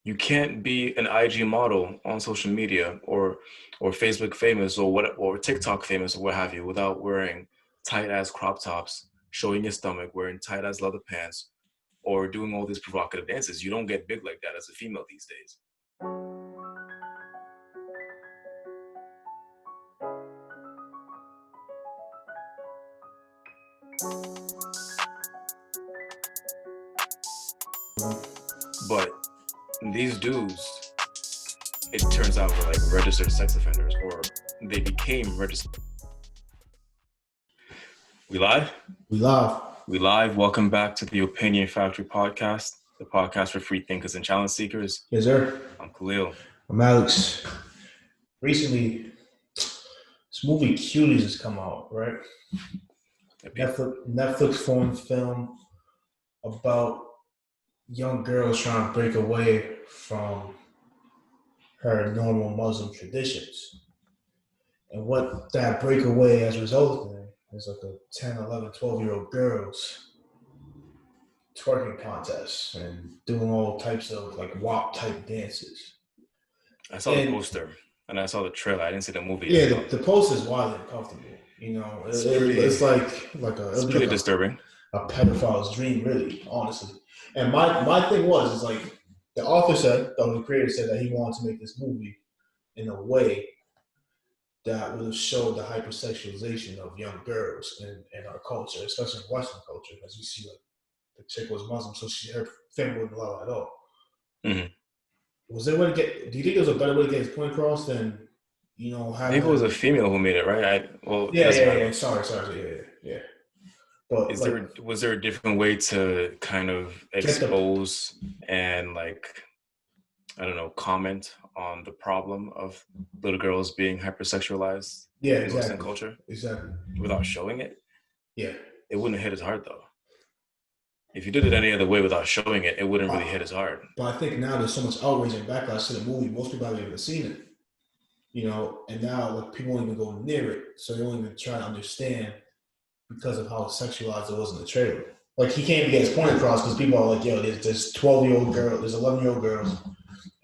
You can't be an IG model on social media or Facebook famous or TikTok famous or what have you without wearing tight ass crop tops, showing your stomach, wearing tight ass leather pants, or doing all these provocative dances. You don't get big like that as a female these days. But these dudes, it turns out, were like registered sex offenders, or they became registered. We live? We live. We live. Welcome back to the Opinion Factory podcast, the podcast for free thinkers and challenge seekers. Yes, sir. I'm Khelil. I'm Alex. Recently, this movie Cuties has come out, right? Netflix foreign film about young girls trying to break away from her normal Muslim traditions. And what that breakaway has resulted in is like a 10, 11, 12-year-old girls twerking contests and doing all types of like WAP type dances. I saw the poster and I saw the trailer. I didn't see the movie. Yeah, the poster is wildly uncomfortable. You know, it's pretty disturbing. A pedophile's dream, really, honestly. And my thing is like the author said, the creator said that he wanted to make this movie in a way that would have showed the hypersexualization of young girls in our culture, especially in Western culture, as you see, like the chick was Muslim, so her family wouldn't allow it at all. Mm-hmm. Was there a way to get? Do you think there was a better way to get his point across than, you know, having? I think it was a female who made it, right? Yeah. Sorry, yeah. But was there a different way to kind of expose and like, I don't know, comment on the problem of little girls being hypersexualized in Western culture? Exactly. Without showing it? Yeah. It wouldn't hit as hard though. If you did it any other way without showing it, it wouldn't really hit as hard. But I think now there's so much outrage and backlash to the movie, most people haven't even seen it. You know, and now like people won't even go near it, so they won't even try to understand because of how sexualized it was in the trailer. Like he can't even get his point across because people are like, yo, there's 12-year-old girl, there's 11-year-old girls,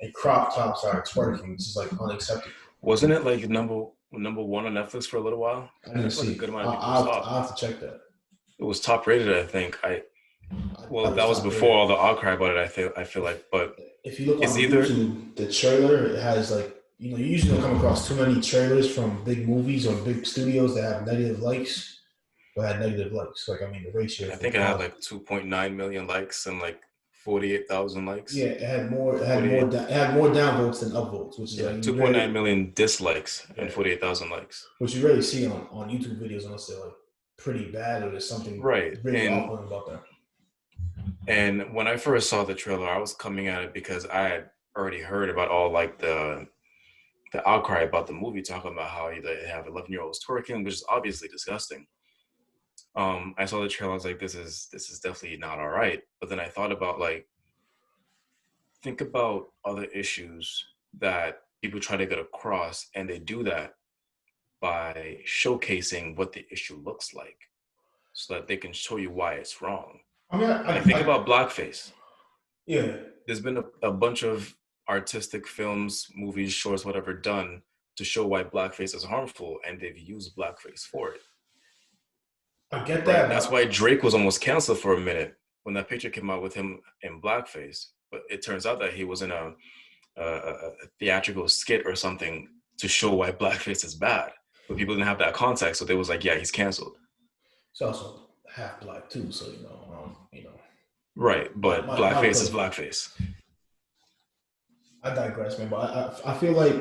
and crop tops are twerking. It's just like unacceptable. Wasn't it like number one on Netflix for a little while? I didn't see. Like a good amount of people I'll have to check that. It was top rated, I think. That was before all the outcry about it. I feel like, but if you look on YouTube, the trailer, it has like, you know, you usually don't come across too many trailers from big movies or big studios that have negative likes, but had negative likes. Like, I mean, the ratio. I think it had like 2.9 million likes and like 48,000 likes. Yeah, it had more downvotes than upvotes, which is like 2.9 million dislikes and 48,000 likes. Which you rarely see on YouTube videos unless they're like pretty bad or there's something really awful about them. And when I first saw the trailer, I was coming at it because I had already heard about all like the outcry about the movie, talking about how they have 11-year-olds twerking, which is obviously disgusting. I saw the trailer, I was like, this is definitely not all right. But then I thought about like, think about other issues that people try to get across, and they do that by showcasing what the issue looks like so that they can show you why it's wrong. I mean, think about blackface. Yeah. There's been a bunch of artistic films, movies, shorts, whatever, done to show why blackface is harmful, and they've used blackface for it. I get that. Right? That's why Drake was almost canceled for a minute when that picture came out with him in blackface. But it turns out that he was in a theatrical skit or something to show why blackface is bad. But people didn't have that context, so they was like, yeah, he's canceled. It's also half black too, so you know. Right, but blackface is blackface. I digress, man. But I feel like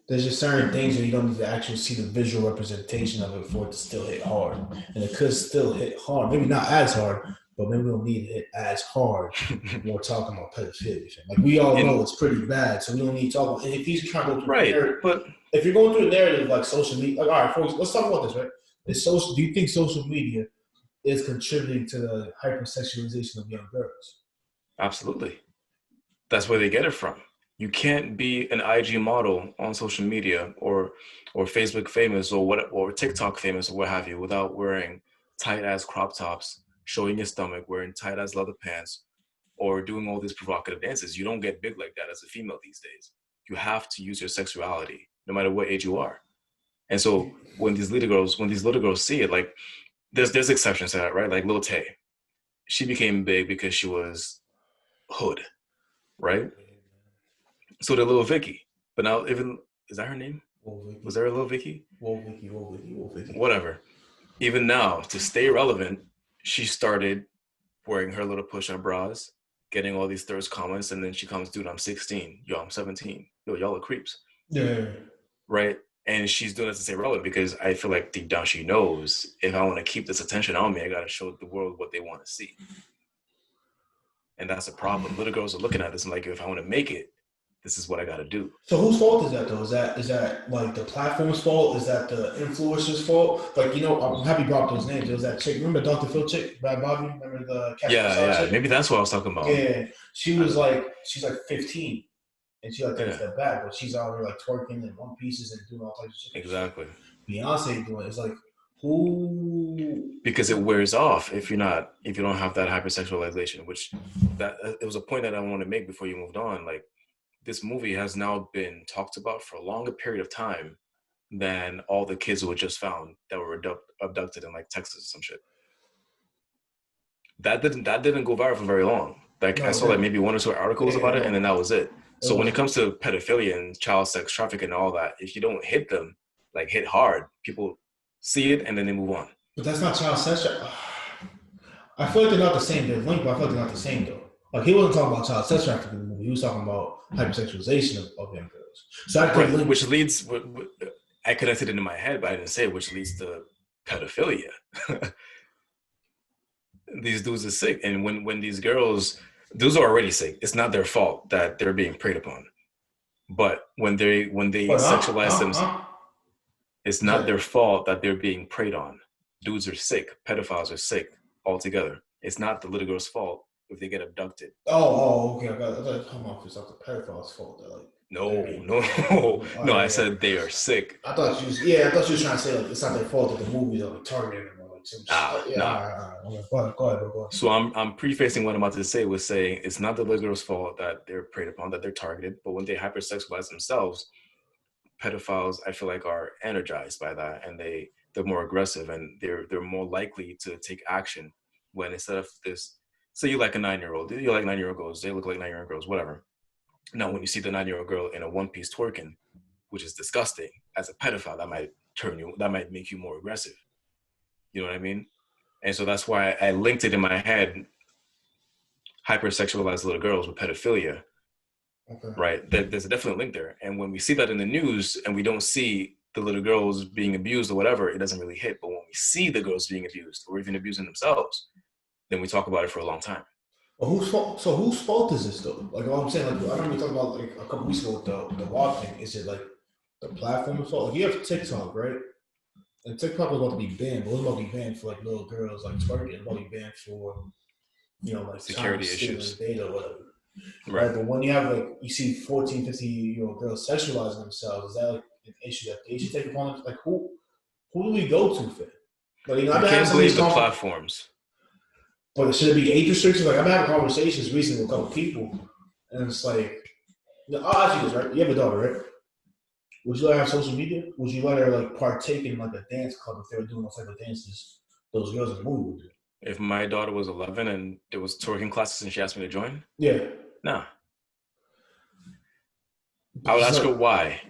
there's just certain things where you don't need to actually see the visual representation of it for it to still hit hard, and it could still hit hard. Maybe not as hard, but maybe we don't need to hit as hard when we're talking about pedophilia. Like we all know it's pretty bad, so we don't need to talk about. And if he's trying to go through narrative, but if you're going through a narrative like social media, like all right, folks, let's talk about this, right? Do you think social media is contributing to the hypersexualization of young girls? Absolutely. That's where they get it from. You can't be an IG model on social media or Facebook famous or TikTok famous or what have you without wearing tight ass crop tops, showing your stomach, wearing tight ass leather pants, or doing all these provocative dances. You don't get big like that as a female these days. You have to use your sexuality, no matter what age you are. And so when these little girls see it, like there's exceptions to that, right? Like Lil Tay, she became big because she was hood, right? So did Lil Vicky, but now even is that her name? Whoa, Was Vicky. there a Lil Vicky? Whoa, Vicky. Whoa, Vicky. Whoa, Vicky. Whatever. Even now, to stay relevant, she started wearing her little push-up bras, getting all these thirst comments, and then she comes, dude, I'm 16. Yo, I'm 17. Yo, y'all are creeps. Yeah. Right? And she's doing it to stay relevant because I feel like deep down she knows if I want to keep this attention on me, I got to show the world what they want to see. And that's a problem. Little girls are looking at this and like, if I want to make it, this is what I got to do. So whose fault is that though? Is that like the platform's fault? Is that the influencer's fault? Like, I'm happy you brought up those names. There was that chick. Remember Dr. Phil chick, Bad Bobby? Remember the Catch Yeah, Massage yeah. chick? Maybe that's what I was talking about. Yeah. She's like 15 and she like took a Yeah, step back, but she's out there like twerking in one pieces and doing all types of shit. exactly. Beyonce doing it. It's like who Because it wears off if you don't have that hypersexualization, which that it was a point that I want to make before you moved on. Like this movie has now been talked about for a longer period of time than all the kids who were just found that were abducted in like Texas or some shit. That didn't go viral for very long. Like I no, saw like maybe one or two articles yeah, about it, and no, then that was it. it So when it wasn't. comes to pedophilia and child sex trafficking and all that, if you don't hit them, like hit hard, people see it and then they move on. But that's not child sex. I feel like they're not the same. They're linked, but I feel like they're not the same though. Like he wasn't talking about child sex trafficking in the movie. He was talking about hypersexualization of young girls. So I could Right, link. which leads. I connected it in my head, but I didn't say it, which leads to pedophilia. These dudes are sick, and when these girls, dudes are already sick. It's not their fault that they're being preyed upon. But when they But sexualize them, it's I'm not sorry. their fault that they're being preyed on. Dudes are sick. Pedophiles are sick altogether. It's not the little girl's fault if they get abducted. Okay. I thought it come off as like the pedophile's fault. That like they're No, being no, preyed on. no. I Yeah. said they are sick. I thought you was trying to say like it's not their fault that the movies are like targeting them or like some shit. Nah, Yeah. nah. Okay, go ahead, bro. Go ahead. So I'm prefacing what I'm about to say with saying it's not the little girl's fault that they're preyed upon, that they're targeted, but when they hypersexualize themselves, pedophiles I feel like are energized by that, and they're more aggressive, and they're more likely to take action when instead of this, say you like a 9-year-old, you like 9-year-old girls, they look like 9-year-old girls, whatever. Now when you see the 9-year-old girl in a one piece twerking, which is disgusting, as a pedophile that might make you more aggressive. You know what I mean? And so that's why I linked it in my head, hypersexualized little girls with pedophilia, Okay. right? There's a definite link there. And when we see that in the news and we don't see the little girls being abused or whatever, it doesn't really hit. But when we see the girls being abused or even abusing themselves, then we talk about it for a long time. Well, whose fault? So whose fault is this though? Like what I'm saying, like I remember we talked about like a couple weeks ago with the walk thing. Is it like the platform's fault? Like you have TikTok, right? And TikTok was about to be banned, but it was about to be banned for like little girls like twerking. It was about to be banned for like child Security stealing issues. data or whatever. Right. Right. But when you have like you see 14, 15-year-old girls sexualizing themselves, is that like an issue that they should take upon? Like who do we go to for? But I've You been having can't some of blame these the conversations. platforms. But should it be age restrictions? Like I've been having conversations recently with a couple people, and it's like, I'll ask you this, right? You have a daughter, right? Would you let her have social media? Would you let her like partake in like a dance club if they were doing those type of dances those girls in the movie would do? If my daughter was 11 and there was twerking classes and she asked me to join, Yeah. nah. I But would it's ask her like, why.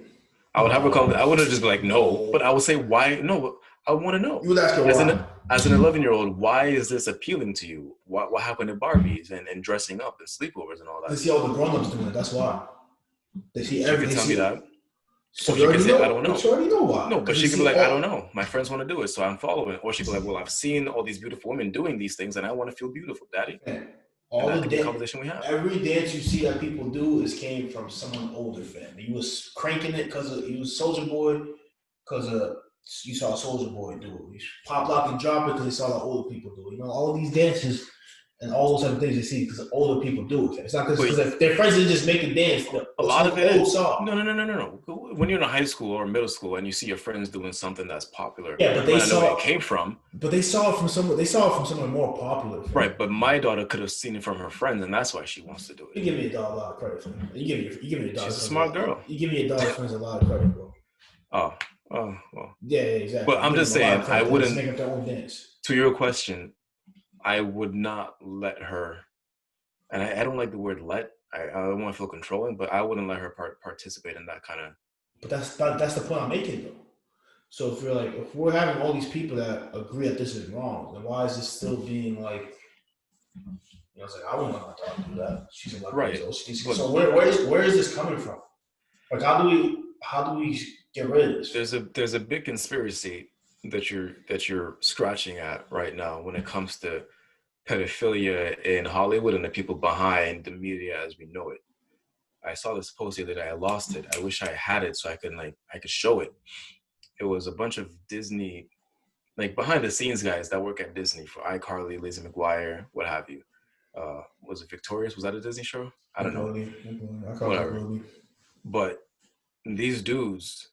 I would have a no, conversation. I wouldn't just be like, no, but no. I would say why. No, I want to know. You would ask her As why. an as an 11-year-old, why is this appealing to you? What happened to Barbies and dressing up and sleepovers and all They that? see all the grown-ups doing it. That's why. They see She could they tell me see. that, So or you she could already say, I know. don't But know. you already know why. No, but Because they she could be see like, I don't all. know. My friends want to do it, so I'm following. Or she could be like, well, I've seen all these beautiful women doing these things, and I want to feel beautiful, Daddy. Man, And all that the could be a dance, conversation we have. every dance you see that people do is came from someone older, fam. You was cranking it because you was Soldier Boy, because you saw Soldier Boy do it. You pop lock and drop it because you saw the older people do it. All these dances, and all those other things they see because older people do it. It's not because But if their friends didn't just make a dance, a it's lot some of it old is. song. No, no, no, no, no, no. When you're in high school or middle school and you see your friends doing something that's popular, Yeah, you might not know where it came from. but they saw it from somewhere. They saw it from somewhere more popular. Right, but my daughter could have seen it from her friends, and that's why she wants to do it. You give me a dog a lot of credit for that. You give me a dog's She's a friends a smart lot. girl. You give me a dog's friends a lot of credit, bro. Oh, oh, well. Yeah, exactly. But You I'm give just them a lot saying, of I credit. They just wouldn't. make up their own dance. To your question, I would not let her, and I don't like the word "let." I don't want to feel controlling, but I wouldn't let her participate in that kind of. But that's the point I'm making, though. So if we're having all these people that agree that this is wrong, then why is this still being like, it's like I wouldn't let my daughter do that. She's 11 years Right, old. but So where is this coming from? Like how do we get rid of this? there's a big conspiracy that you're scratching at right now when it comes to pedophilia in Hollywood and the people behind the media as we know it. I saw this post the other day. I lost it. I wish I had it so I could show it. It was a bunch of Disney, like behind the scenes guys that work at Disney for iCarly, Lizzie McGuire, what have you. Was it Victorious? Was that a Disney show? I don't know. I call it Whatever. ugly. But these dudes,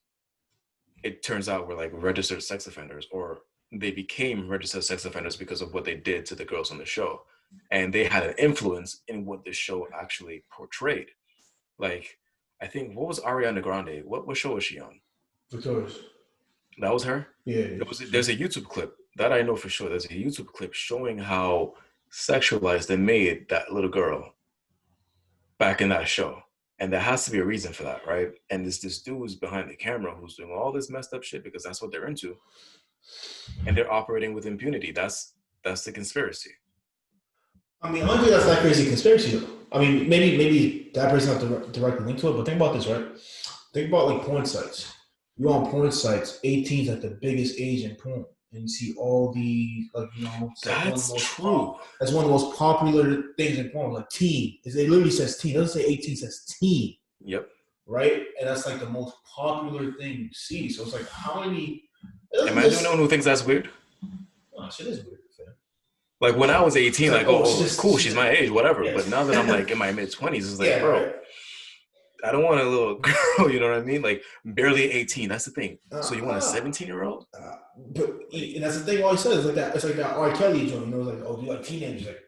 it turns out, were like registered sex offenders, or they became registered sex offenders because of what they did to the girls on the show. And they had an influence in what the show actually portrayed. Like, I think, what was Ariana Grande? What show was she on? Victorious. That was her. Yeah. There's a YouTube clip that I know for sure. There's a YouTube clip showing how sexualized they made that little girl back in that show. And there has to be a reason for that, right? And this dude who's behind the camera who's doing all this messed up shit because that's what they're into. And they're operating with impunity. That's the conspiracy. I mean, I don't think that's that crazy conspiracy though. I mean, maybe that person's not directly linked to it, but think about this, right? Think about like porn sites. You on porn sites, 18 is like the biggest age in porn, and you see all the it's like one of the That's most true. that's one of the most popular things in porn, like teen. It literally says teen. It doesn't say 18, it says teen, Yep. right? And that's like the most popular thing you see. So it's like how many? It Am doesn't I the only just. one who thinks that's weird? Oh, shit is weird, fam. Like when I was 18, It's like, like, oh, oh, cool, she's my age, whatever. yeah, But now that I'm like in my mid 20s, it's like, yeah, bro, right. I don't want a little girl, you know what I mean? Like barely 18. That's the thing. So you want a Uh, 17-year-old? but Like, and that's the thing. All he says is like that. It's like that R. Kelly joint. Like, oh, do you like teenagers? Like,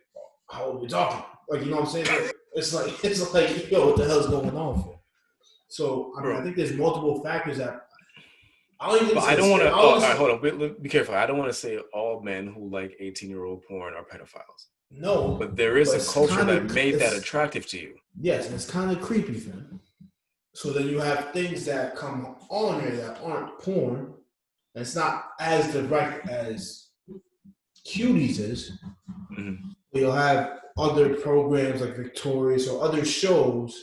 how old are we talking? Like, you know what I'm saying? It's like, yo, what the hell's going on for? So, I mean, I bro. think there's multiple factors that I don't even But say. I don't want I to. Oh, all don't right, say hold on. Be careful. I don't want to say all men who like 18-year-old porn are pedophiles. But no, there is but a it's culture kind that of made that it's attractive to you. yes, and it's kind of creepy, man. So then you have things that come on here that aren't porn. And it's not as direct as Cuties is. Mm-hmm. You'll have other programs like Victorious or other shows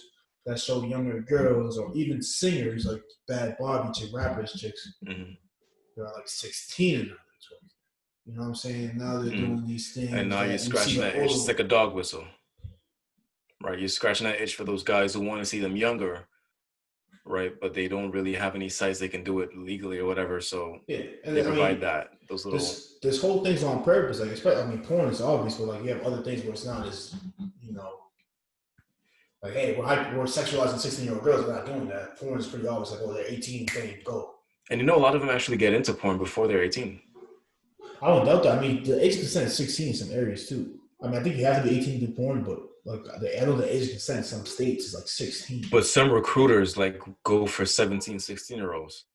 that show younger girls or even singers like Bad Barbie chick, rappers chicks. Mm-hmm. They're like 16 and under 20. You know what I'm saying? Now they're Mm-hmm. doing these And things now you're that you see scratching the that itch. It's older. like a dog whistle, right? You're scratching that itch for those guys who want to see them younger, right? But they don't really have any sites they can do it legally or whatever. So Yeah, and they I provide mean, that those little. this whole thing's on purpose. Like, especially, I mean, porn is obvious, but like you have other things where it's not as you know like, hey, we're sexualizing 16-year-old girls. We're not doing that. Porn is pretty obvious. Like, oh, they're 18, they go. And you know, a lot of them actually get into porn before they're 18. I don't doubt that. I mean, the age consent is 16 in some areas too. I mean, I think you have to be 18 to do porn, but like I know the age consent in some states is like 16. But some recruiters like go for 17, 16-year-olds.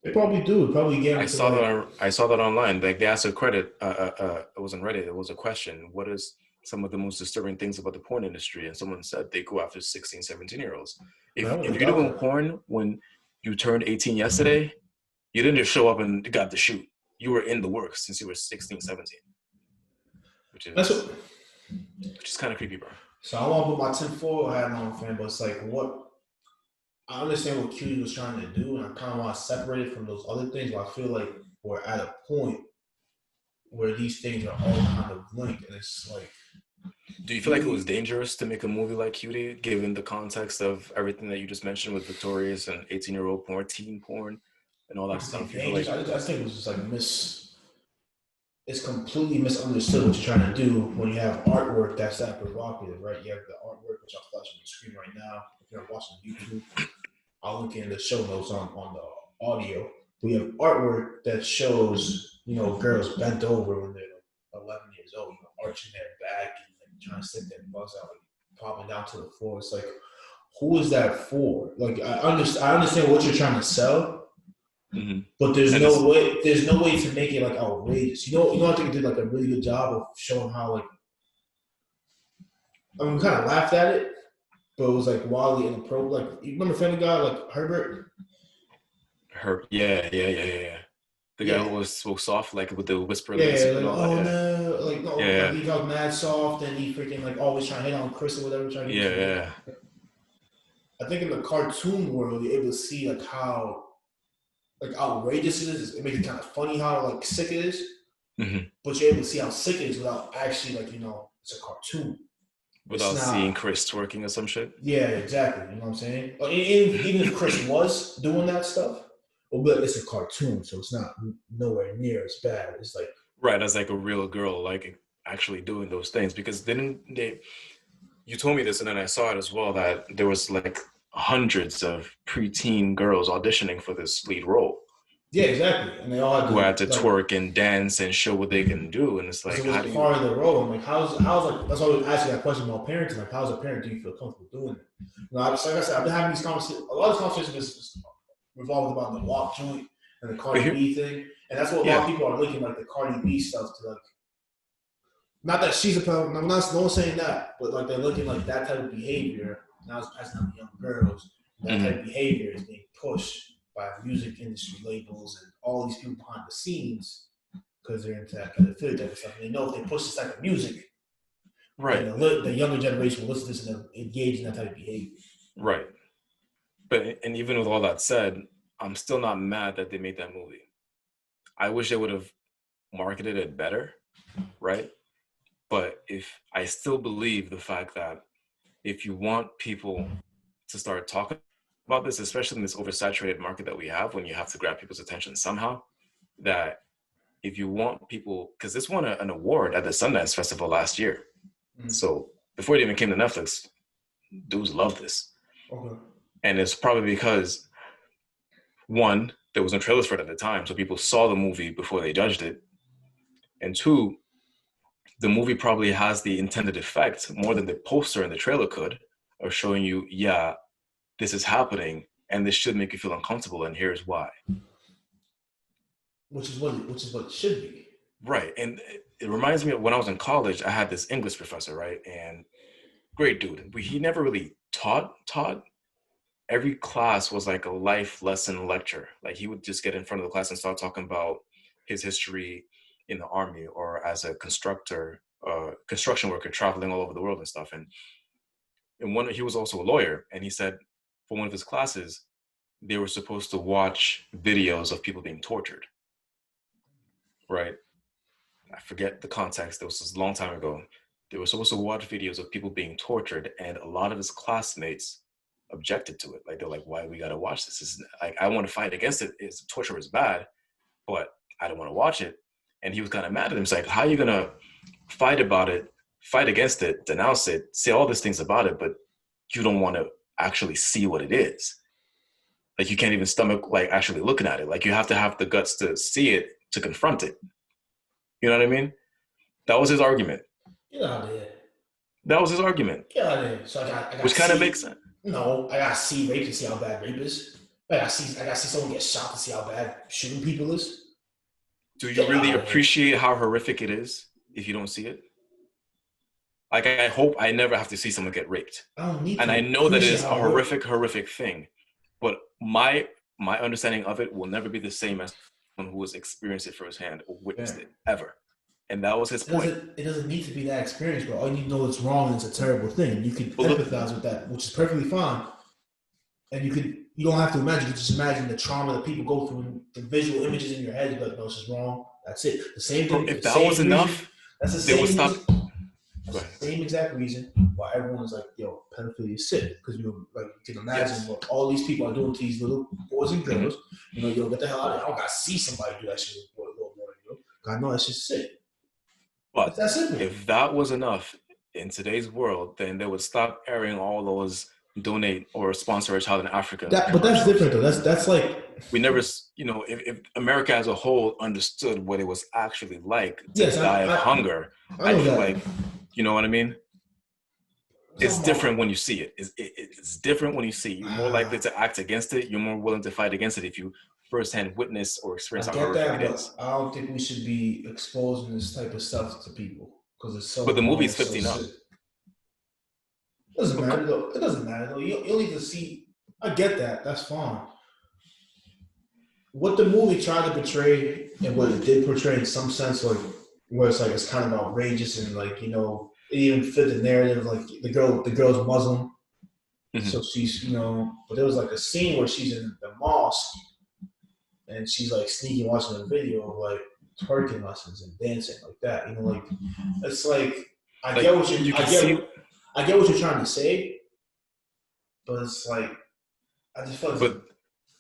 They probably do. Probably get them to like. I saw that online. Like they asked a credit. It wasn't Reddit. It was a question. What is some of the most disturbing things about the porn industry? And someone said they go after 16, 17-year-olds. I If wouldn't you're doubt doing that. porn when you turned 18 yesterday, you didn't just show up and got the shoot. You were in the works since you were 16, 17, which That's is what. which is kind of creepy, bro. So I want to put my tinfoil hat on, fan, but it's like what I understand what Cutie was trying to do, and I kind of want to separate it from those other things. But I feel like we're at a point where these things are all kind of linked, and it's like Do you feel like it was we dangerous to make a movie like Cutie, given the context of everything that you just mentioned with Victorious and 18-year-old porn, teen porn, and all that I think stuff? You feel dangerous. like I think it was just like it's completely misunderstood what you're trying to do when you have artwork that's that provocative, right? You have the artwork, which I'll flash on the screen right now. If you're watching YouTube, I'll link in the show notes on the audio. We have artwork that shows, girls bent over when they're like 11 years old, arching their back and like, trying to stick their butts out, like popping down to the floor. It's like, who is that for? Like, I understand what you're trying to sell, Mm-hmm. but And it's there's no way to make it like outrageous. I think it did like a really good job of showing how like, I mean, we kind of laughed at it, but it was like wildly inappropriate. Like, you remember Family Guy, like Herbert? her. Yeah, yeah, yeah, yeah, yeah. The guy who Yeah, was so soft, like with the whisper yeah, lisp and like all that. oh Yeah, no, like no, like yeah, he talks mad soft and he freaking like always trying to hit on Chris or whatever, trying to get yeah, some. yeah, I think in the cartoon world, you're able to see like how like outrageous it is. It makes it kind of funny how like sick it is, yeah. Mm-hmm. but you're able to see how sick it is without actually like it's a cartoon. It's Without seeing not. Chris twerking or some shit. Yeah, exactly. You know what I'm saying? Like, even if Chris was doing that stuff, but it's a cartoon, so it's not nowhere near as bad. It's like Right, as like a real girl, like actually doing those things. Because didn't they? You told me this, and then I saw it as well that there was like hundreds of preteen girls auditioning for this lead role yeah, exactly. And they all had who had to to like twerk and dance and show what they can do. And it's because like, it how was do you? part of the role. I'm like, how's like that's why I was asking that question about parenting. Like, how's a parent do you feel comfortable doing it? Like I said, I've been having these conversations. A lot of conversations is revolved about the walk joint and the But Cardi here, B thing, and that's what a lot of yeah, people are linking like the Cardi B stuff to like. Not that she's a problem. I'm not no one's saying that, but like they're looking like that type of behavior now is passing on to young girls. And that type mm-hmm. of behavior is being pushed by music industry labels and all these people behind the scenes because they're into that pedophilia type of stuff. And they know if they push this type of music, then Right, the younger generation will listen to this and engage in that type of behavior. right. But and even with all that said, I'm still not mad that they made that movie. I wish they would have marketed it better, right? But if I still believe the fact that if you want people to start talking about this, especially in this oversaturated market that we have, when you have to grab people's attention somehow, that if you want people, because this won an award at the Sundance Festival last year. Mm. So before it even came to Netflix, dudes love this. Okay. And it's probably because, one, there was no trailers for it at the time, so people saw the movie before they judged it. And two, the movie probably has the intended effect more than the poster and the trailer could of showing you, yeah, this is happening and this should make you feel uncomfortable and here's why. Which is what it should be. Right. And it reminds me of when I was in college, I had this English professor, right? And great dude. But he never really taught. Every class was like a life lesson lecture. Like he would just get in front of the class and start talking about his history in the army or as a construction worker traveling all over the world and stuff. And one, he was also a lawyer, and he said for one of his classes, they were supposed to watch videos of people being tortured. Right? I forget the context. It was a long time ago. They were supposed to watch videos of people being tortured, and a lot of his classmates objected to it. Like they're like, "Why we gotta watch this? This is like I want to fight against it. It's torture is bad, but I don't want to watch it." And he was kind of mad at him. He's like, "How are you gonna fight about it, fight against it, denounce it, say all these things about it, but you don't want to actually see what it is? Like you can't even stomach like actually looking at it. Like you have to have the guts to see it to confront it." You know what I mean? That was his argument. Get out of here. That was his argument, Get out of here. So I got which kind of makes C. sense. No, I got C rape to see how bad rape is. I got see someone get shot to see how bad shooting people is. Do you Get really out of here. appreciate how horrific it is if you don't see it? Like, I hope I never have to see someone get raped. I don't need And I to know that it appreciate is a how hurt. horrific thing, but my understanding of it will never be the same as someone who has experienced it firsthand or witnessed Yeah. it ever. And that was his It point. doesn't. It doesn't need to be that experience, bro. All you need to know it's wrong and it's a terrible thing. You can But look, empathize with that, which is perfectly fine. And you don't have to imagine. You can just imagine the trauma that people go through and the visual images in your head. You're like, no, this is wrong. That's it. The same bro, thing. The if that was same reason. enough, That's the they would same stop. reason. Go That's ahead. the same exact reason why everyone's like, yo, pedophilia is sick. Because you can imagine Yes. what all these people are doing to these little boys and Mm-hmm. girls. Yo, get the hell out of here. I don't gotta see somebody do that shit with a little boy, I know that's just sick. It's But that simple. if that was enough in today's world, then they would stop airing all those donate or sponsor a child in Africa But that's different commercials. though. That's like We never, if America as a whole understood what it was actually like to yes, die of hunger, I I'd know feel that. like, you know what I mean? I'm It's talking about. different when you see it. It's different when you see it. You're more likely to act against it. You're more willing to fight against it if you firsthand witness or experience I how get horrific that, it but is. I don't think we should be exposing this type of stuff to people because it's But so the wrong movie's and so 15 sick. up. It doesn't But matter though. It doesn't matter though. You need to see. I get that. That's fine. What the movie tried to portray and what it did portray in some sense, like where it's like it's kind of outrageous and like it even fit the narrative. Like the girl's Muslim, mhm. so she's but there was like a scene where she's in the mosque and she's like sneaking watching a video of like twerking lessons and dancing like that. Like it's like I get Like what you you can see, I get what you're trying to say, but it's like I just feel like there's but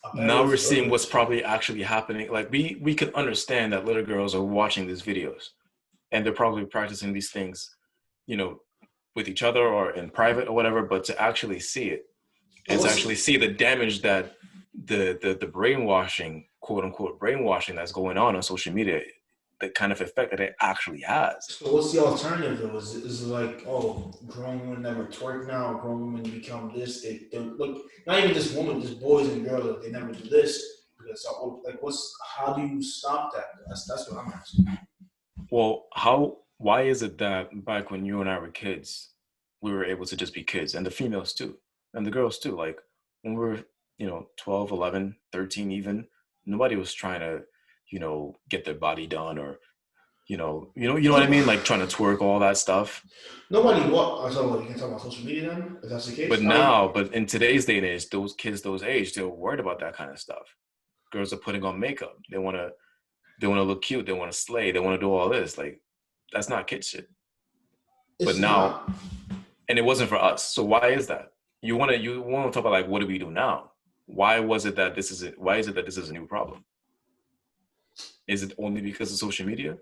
a better now way we're to go seeing with what's it. probably actually happening. Like we can understand that little girls are watching these videos and they're probably practicing these things, you know, with each other or in private or whatever. But to actually see it So and to what's actually see the damage that the brainwashing, quote unquote brainwashing, that's going on social media, the kind of effect that it actually has. So what's the alternative though? Is it like, oh, grown women never twerk now, grown women become this, they look not even just women, just boys and girls, they never do this. Because like how do you stop that? That's what I'm asking. Well, why is it that back when you and I were kids, we were able to just be kids, and the females too, and the girls too? Like when we were, 12, 11, 13 even, nobody was trying to, get their body done or, you know what I No, mean? Like trying to twerk, all that stuff. nobody what so what, you can talk about social media then, if that's the But case. now, but in today's day and age, those kids, those age, they're worried about that kind of stuff. Girls are putting on makeup. They want to look cute. They want to slay. They want to do all this. Like that's not kid shit. But It's now, not. and it wasn't for us. So why is that? You want to talk about like what do we do now? Why was it that this is it? Why is it that this is a new problem? Is it only because of social media?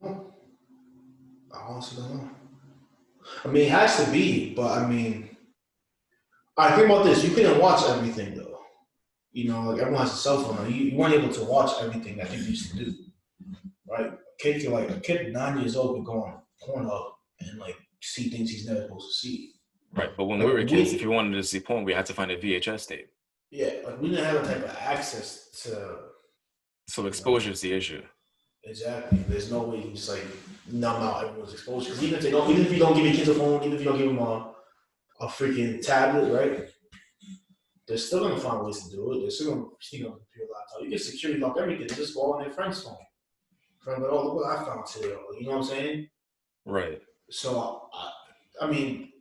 I honestly don't know. I mean, it has to be, but I mean, I think about this. You couldn't watch everything though. Like everyone has a cell phone now. You weren't able to watch everything that you used to do, right? A kid 9 years old could go on Pornhub and like see things he's never supposed to see. Right. But when we Like were kids, if you we, wanted to see porn, we had to find a VHS tape. yeah, like we didn't have that type of access to, So you know, exposure is the issue. exactly. There's no way you can just like numb out everyone's exposure. Because even if you don't give your kids a phone, even if you don't give them a freaking tablet, right? They're still gonna find ways to do it. They're still gonna sneak on the computer laptop. You can security lock everything. Just go on their friend's phone. Friend, like, oh, look what I found today. You know what I'm saying? Right. So, I mean,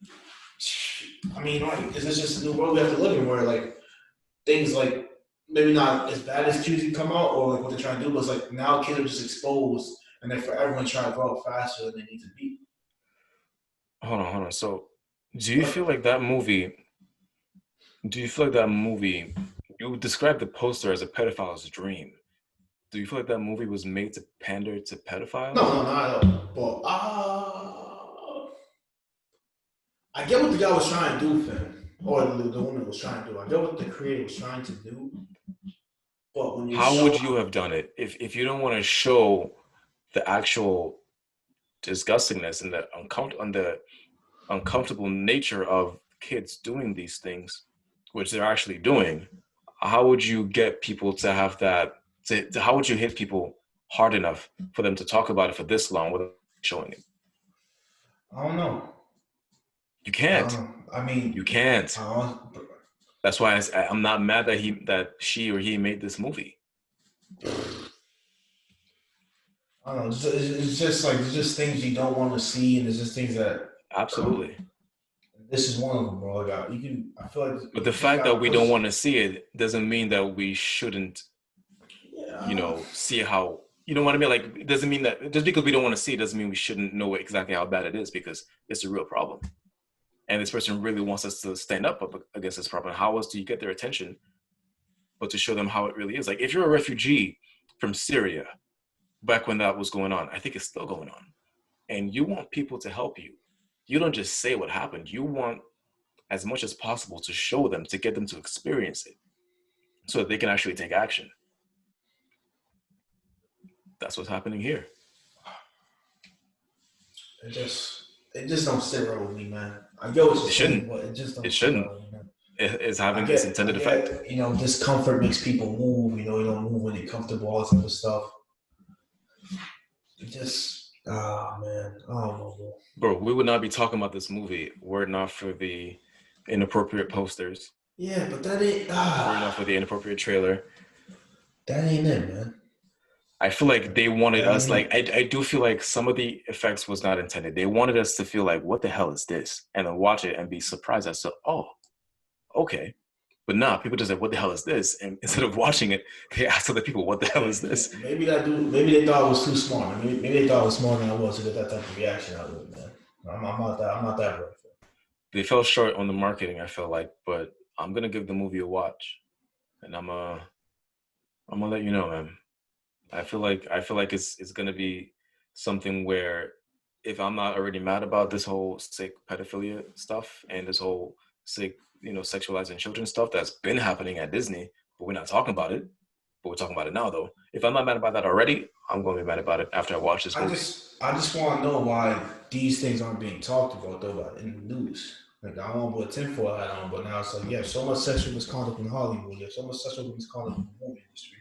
like, is this just a new world we have to live in where like things like maybe not as bad as Cuties come out or like what they're trying to do, but it's like now kids are just exposed and they're forever gonna try to grow up faster than they need to be. Hold on. So, do you Like, feel like that movie? Do you feel like that movie? You described the poster as a pedophile's dream. Do you feel like that movie was made to pander to no, pedophiles? no, not at all. But I get what the guy was trying to do, fam, or the woman was trying to do. I get what the creator was trying to do, but when you How show, would you have done it if you don't want to show the actual disgustingness and the uncomfortable nature of kids doing these things, which they're actually doing? How would you get people to have that? How would you hit people hard enough for them to talk about it for this long without showing it? I don't know. You I don't can't. know. I mean, You can't. I don't, That's why I'm not mad that she or he made this movie. I don't know. It's just like there's just things you don't want to see, and there's just things that come. Absolutely. This is one of them, bro. Like, you can. I feel like But you the just fact that gotta we push. don't want to see it doesn't mean that we shouldn't, Yeah. see how, you know what I mean? Like, it doesn't mean that just because we don't want to see it doesn't mean we shouldn't know exactly how bad it is because it's a real problem. And this person really wants us to stand up against this problem. How else do you get their attention but to show them how it really is? Like, if you're a refugee from Syria back when that was going on. I think it's still going on. And you want people to help you. You don't just say what happened. You want as much as possible to show them, to get them to experience it so that they can actually take action. That's what's happening here. It just don't sit right with me, man. I get what you're It saying, shouldn't. but it just It don't sit shouldn't. right with me, man. It's I having its get, I intended effect. get, discomfort makes people move. You don't move when you're comfortable, all that type of stuff. It just, ah, man, I don't know, bro. Bro, we would not be talking about this movie were it not for the inappropriate posters, Yeah, but that ain't, were it not for the inappropriate trailer. that ain't it, man. I feel like they wanted That us, ain't like, it. I do feel like some of the effects was not intended. They wanted us to feel like, what the hell is this? And then watch it and be surprised as to, oh, okay. But nah, people just like, what the hell is this? And instead of watching it, they asked other people, what the hell is this? Maybe they thought it was too smart. Maybe they thought it was smarter than I was to get that type of reaction out of it, man. I'm not that brave. They fell short on the marketing, I felt like, but I'm gonna give the movie a watch. And I'm gonna let you know, man. I feel like it's gonna be something where if I'm not already mad about this whole sick pedophilia stuff and this whole sick, sexualizing children stuff that's been happening at Disney, but we're not talking about it. But we're talking about it now, though. If I'm not mad about that already, I'm gonna be mad about it after I watch this movie. I just want to know why these things aren't being talked about though in the news. Like I don't want to put a tinfoil hat on, but now it's like yeah, so much sexual misconduct in Hollywood, yeah, so much sexual misconduct in the movie industry.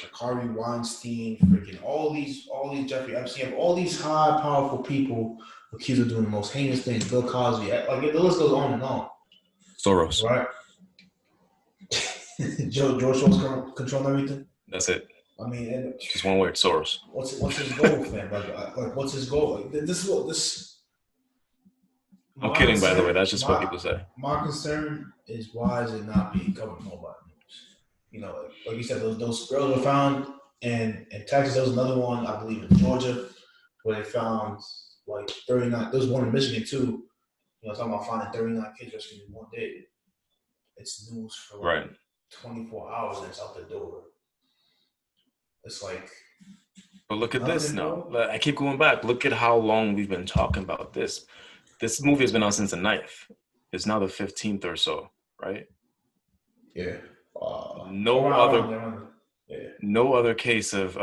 Like Harvey Weinstein, freaking all these Jeffrey Epstein, all these high, powerful people accused of doing the most heinous things. Bill Cosby, like the list goes on and on, Soros. right? George Soros controlling everything. That's it. I mean, and Just one word, Soros. what's his goal, fam? Like what's his goal? Like this is what this. I'm My kidding, by the way. concern, That's just what people say. my concern is why is it not being covered more by the news? Like you said, those girls were found in Texas. There was another one, I believe, in Georgia, where they found like 39. There was one in Michigan too. Talking about finding 39 kids rescued in one day. It's news for like Right. 24 hours and it's out the door. It's like But look at this nothing, now. bro. I keep going back. Look at how long we've been talking about this. This movie has been out since the 9th. It's now the 15th or so, right? Yeah. No other Around there. Yeah. no other case of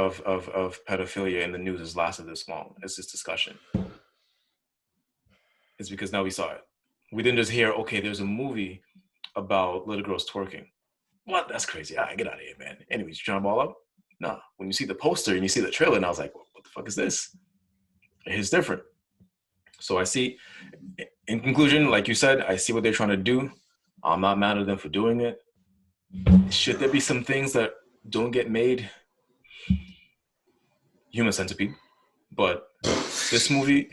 pedophilia in the news has lasted this long. It's this discussion. It's because now we saw it. We didn't just hear, okay, there's a movie about little girls twerking. What? That's crazy. All right, get out of here, man. Anyways, you trying to ball up? No. When you see the poster and you see the trailer, and I was like, what the fuck is this? It's different. So I see, in conclusion, like you said, I see what they're trying to do. I'm not mad at them for doing it. Should there be some things that don't get made? Human Centipede. But this movie,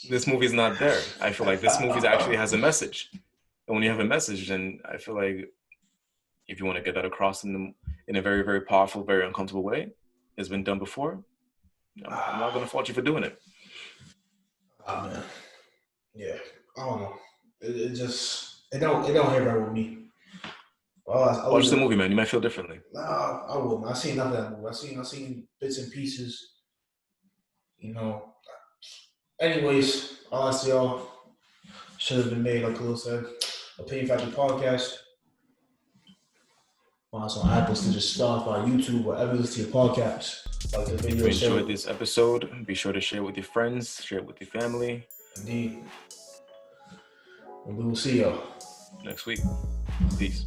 this movie's not there. I feel like this movie actually has a message. And when you have a message, then I feel like if you want to get that across in a very, very powerful, very uncomfortable way, it's been done before. I'm not going to fault you for doing it. Oh man, yeah. I don't know. It don't hit right with me. I Watch leave the it. movie, man. You might feel differently. Nah, I wouldn't. I seen enough of that movie. I seen bits and pieces. You know. Anyways, I'll ask y'all. Should have been made, like Khalil said. Opinion Factory Podcast. Find us on Apple, Stitcher, Spotify, YouTube, wherever you listen to your podcast. Like the If video you show. enjoyed this episode, be sure to share it with your friends, share it with your family. Indeed. And we will see y'all Next week. Peace.